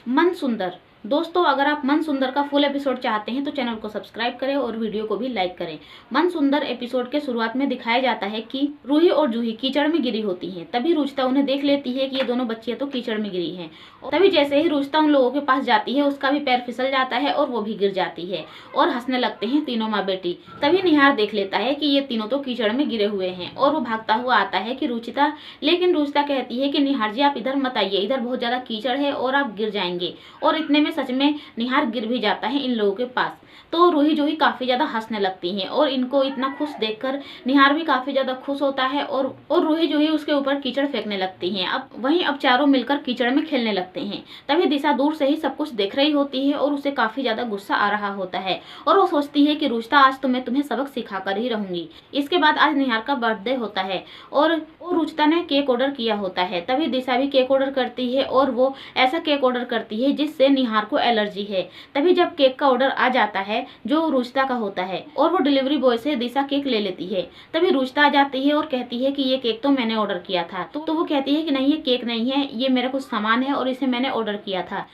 मन सुंदर। दोस्तों, अगर आप मन सुंदर का फुल एपिसोड चाहते हैं तो चैनल को सब्सक्राइब करें और वीडियो को भी लाइक करें। मन सुंदर एपिसोड के शुरुआत में दिखाया जाता है कि रूही और जूही कीचड़ में गिरी होती हैं। तभी रुचिता उन्हें देख लेती है कि ये दोनों बच्चियां तो कीचड़ में गिरी हैं। तभी जैसे ही रुचिता उन लोगों के पास जाती है, उसका भी पैर फिसल जाता है और वो भी गिर जाती है और हंसने लगते हैं तीनों माँ बेटी। तभी निहार देख लेता है कि ये तीनों तो कीचड़ में गिरे हुए हैं और वो भागता हुआ आता है कि रुचिता, लेकिन रुचिता कहती है कि निहार जी आप इधर मत आइए, इधर बहुत ज्यादा कीचड़ है और आप गिर जाएंगे। और इतने में सच में निहार गिर भी जाता है इन लोगों के पास। तो रूही जूही काफी ज्यादा हंसने लगती हैं और इनको इतना खुश देखकर निहार भी काफी ज्यादा खुश होता है और रूही जूही उसके ऊपर कीचड़ फेंकने लगती हैं। अब चारों मिलकर कीचड़ में खेलने लगते हैं। तभी दिशा दूर से ही सब कुछ देख रही होती है और उसे काफी ज्यादा गुस्सा आ रहा होता है और वो सोचती है कि रुचिता, आज तो मैं तुम्हें सबक सिखा कर ही रहूंगी। इसके बाद आज निहार का बर्थडे होता है और रुचिता ने केक ऑर्डर किया होता है। तभी दिशा भी केक ऑर्डर करती है और वो ऐसा केक ऑर्डर करती है जिससे निहार को एलर्जी है। तभी जब केक का ऑर्डर आ जाता है जो रुचिता का होता है और वो डिलीवरी बॉय से दिशा केक ले लेती है। तभी रुचिता आ जाती है और कहती है कि ये केक तो मैंने ऑर्डर किया था। तो वो कहती है कि नहीं, ये केक नहीं है, ये मेरा कुछ सामान है और इसे मैंने ऑर्डर किया था।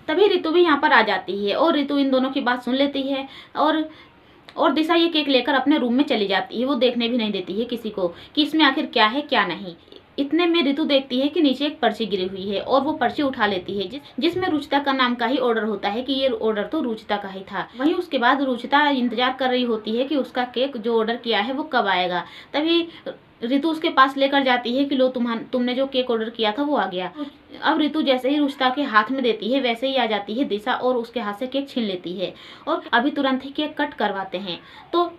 तभी रितु भी यहाँ पर आ जाती है और रितु इन दोनों की बात सुन लेती है और दिशा ये केक लेकर अपने रूम में चली जाती है। वो देखने भी नहीं देती है किसी को कि इसमें आखिर क्या है क्या नहीं। इतने में रितु देखती है कि नीचे एक पर्ची गिरी हुई है और वो पर्ची उठा लेती है जिसमें रुचिता का नाम का ही ऑर्डर होता है कि ये ऑर्डर तो रुचिता का ही था। वहीं उसके बाद रुचिता इंतजार कर रही होती है कि उसका केक जो ऑर्डर किया है वो कब आएगा। तभी रितु उसके पास लेकर जाती है कि लो, तुमने जो केक ऑर्डर किया था वो आ गया। अब रितु जैसे ही रुचिता के हाथ में देती है वैसे ही आ जाती है दिशा और उसके हाथ से केक छीन लेती है और अभी तुरंत ही केक कट करवाते हैं। तो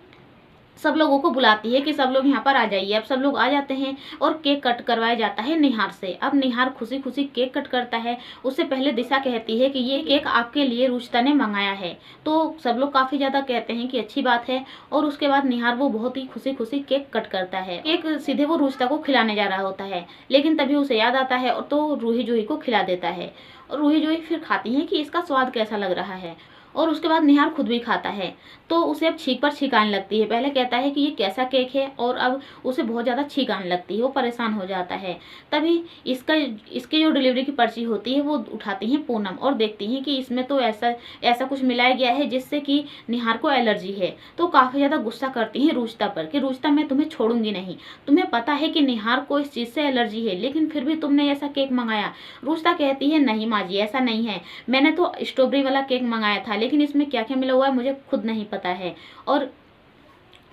सब लोगों को बुलाती है कि सब लोग यहाँ पर आ जाइए। अब सब लोग आ जाते हैं और केक कट करवाया जाता है निहार से। अब निहार खुशी खुशी केक कट करता है। उससे पहले दिशा कहती है कि ये केक आपके लिए रुचिता ने मंगाया है। तो सब लोग काफी ज्यादा कहते हैं कि अच्छी बात है और उसके बाद निहार वो बहुत ही खुशी खुशी केक कट करता है। केक सीधे वो रुचिता को खिलाने जा रहा होता है, लेकिन तभी उसे याद आता है और तो रूही जूही को खिला देता है और रूही जूही फिर खाती है कि इसका स्वाद कैसा लग रहा है। और उसके बाद निहार खुद भी खाता है तो उसे अब छींक पर छींक आने लगती है। पहले कहता है कि ये कैसा केक है और अब उसे बहुत ज़्यादा छींक आने लगती है, वो परेशान हो जाता है। तभी इसके जो डिलीवरी की पर्ची होती है वो उठाती हैं पूनम और देखती हैं कि इसमें तो ऐसा कुछ मिलाया गया है जिससे कि निहार को एलर्जी है। तो काफ़ी ज़्यादा गुस्सा करती हैं रुचिता पर कि रुचिता, मैं तुम्हें छोड़ूंगी नहीं। तुम्हें पता है कि निहार को इस चीज़ से एलर्जी है, लेकिन फिर भी तुमने ऐसा केक मंगाया। रुचिता कहती है नहीं माँ जी, ऐसा नहीं है, मैंने तो स्ट्रॉबेरी वाला केक मंगाया था, लेकिन इसमें क्या क्या मिला हुआ है मुझे खुद नहीं पता है। और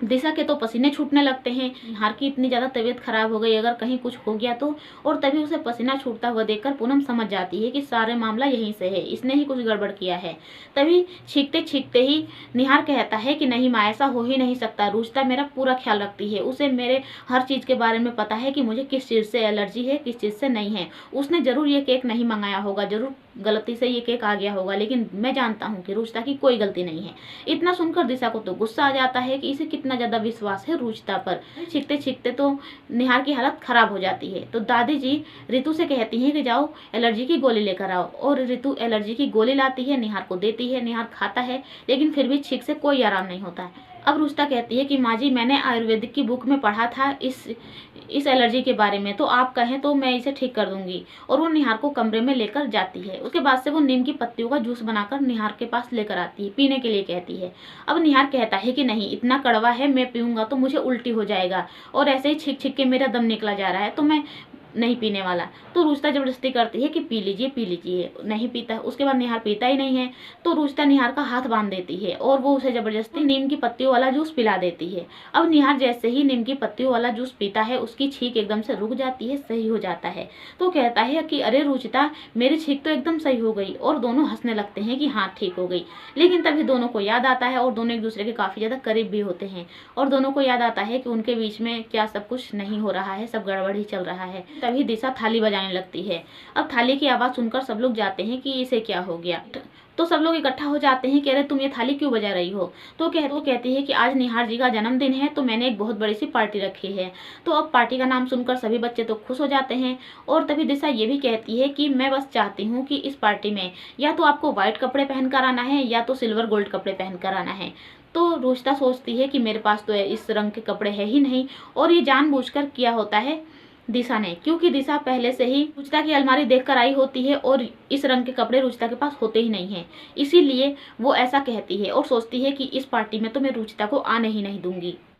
दिशा के तो पसीने छूटने लगते हैं। निहार की इतनी ज़्यादा तबीयत खराब हो गई, अगर कहीं कुछ हो गया तो। और तभी उसे पसीना छूटता हुआ देखकर पूनम समझ जाती है कि सारे मामला यहीं से है, इसने ही कुछ गड़बड़ किया है। तभी छींकते छींकते ही निहार कहता है कि नहीं माँ, ऐसा हो ही नहीं सकता। रुचिता मेरा पूरा ख्याल रखती है, उसे मेरे हर चीज़ के बारे में पता है कि मुझे किस चीज़ से एलर्जी है, किस चीज़ से नहीं है। उसने ज़रूर ये केक नहीं मंगाया होगा, ज़रूर गलती से ये केक आ गया होगा, लेकिन मैं जानता हूँ कि रुचिता की कोई गलती नहीं है। इतना सुनकर दिशा को तो गुस्सा आ जाता है कि इसे कितना ज्यादा विश्वास है रुचिता पर। छींकते छींकते तो निहार की हालत खराब हो जाती है। तो दादी जी रितु से कहती हैं कि जाओ एलर्जी की गोली लेकर आओ और रितु एलर्जी की गोली लाती है, निहार को देती है। निहार खाता है लेकिन फिर भी छींक से कोई आराम नहीं होता है। अब रुचिता कहती है कि माँ जी, मैंने आयुर्वेदिक की बुक में पढ़ा था इस एलर्जी के बारे में, तो आप कहें तो मैं इसे ठीक कर दूंगी। और वो निहार को कमरे में लेकर जाती है। उसके बाद से वो नीम की पत्तियों का जूस बनाकर निहार के पास लेकर आती है, पीने के लिए कहती है। अब निहार कहता है कि नहीं, इतना कड़वा है, मैं पीऊंगा तो मुझे उल्टी हो जाएगा और ऐसे ही छींक छींक के मेरा दम निकला जा रहा है, तो मैं नहीं पीने वाला। तो रुचिता जबरदस्ती करती है कि पी लीजिए पी लीजिए, नहीं पीता। उसके बाद निहार पीता ही नहीं है तो रुचिता निहार का हाथ बांध देती है और वो उसे जबरदस्ती नीम की पत्तियों वाला जूस पिला देती है। अब निहार जैसे ही नीम की पत्तियों वाला जूस पीता है उसकी छींक एकदम से रुक जाती है, सही हो जाता है। तो कहता है कि अरे रुचिता, मेरी छींक तो एकदम सही हो गई। और दोनों हंसने लगते हैं कि हाँ ठीक हो गई। लेकिन तभी दोनों को याद आता है और दोनों एक दूसरे के काफी ज्यादा करीब भी होते हैं और दोनों को याद आता है कि उनके बीच में क्या सब कुछ नहीं हो रहा है, सब गड़बड़ ही चल रहा है। तभी दिशा थाली बजाने लगती है। अब थाली की आवाज सुनकर सब लोग जाते हैं कि इसे क्या हो गया। तो सब लोग इकट्ठा हो जाते हैं कि अरे तुम ये थाली क्यों बजा रही हो। तो कहती है कि आज निहार जी का जन्मदिन है तो मैंने एक बहुत बड़ी सी पार्टी रखी है। तो अब पार्टी का नाम सुनकर सभी बच्चे तो खुश हो जाते हैं। और तभी दिशा ये भी कहती है कि मैं बस चाहती हूँ कि इस पार्टी में या तो आपको व्हाइट कपड़े पहन कर आना है या तो सिल्वर गोल्ड कपड़े पहन कर आना है। तो रुचिता सोचती है कि मेरे पास तो इस रंग के कपड़े है ही नहीं और ये जानबूझकर किया होता है दिशा ने, क्योंकि दिशा पहले से ही रुचिता की अलमारी देखकर आई होती है और इस रंग के कपड़े रुचिता के पास होते ही नहीं हैं। इसीलिए वो ऐसा कहती है और सोचती है कि इस पार्टी में तो मैं रुचिता को आने ही नहीं दूंगी।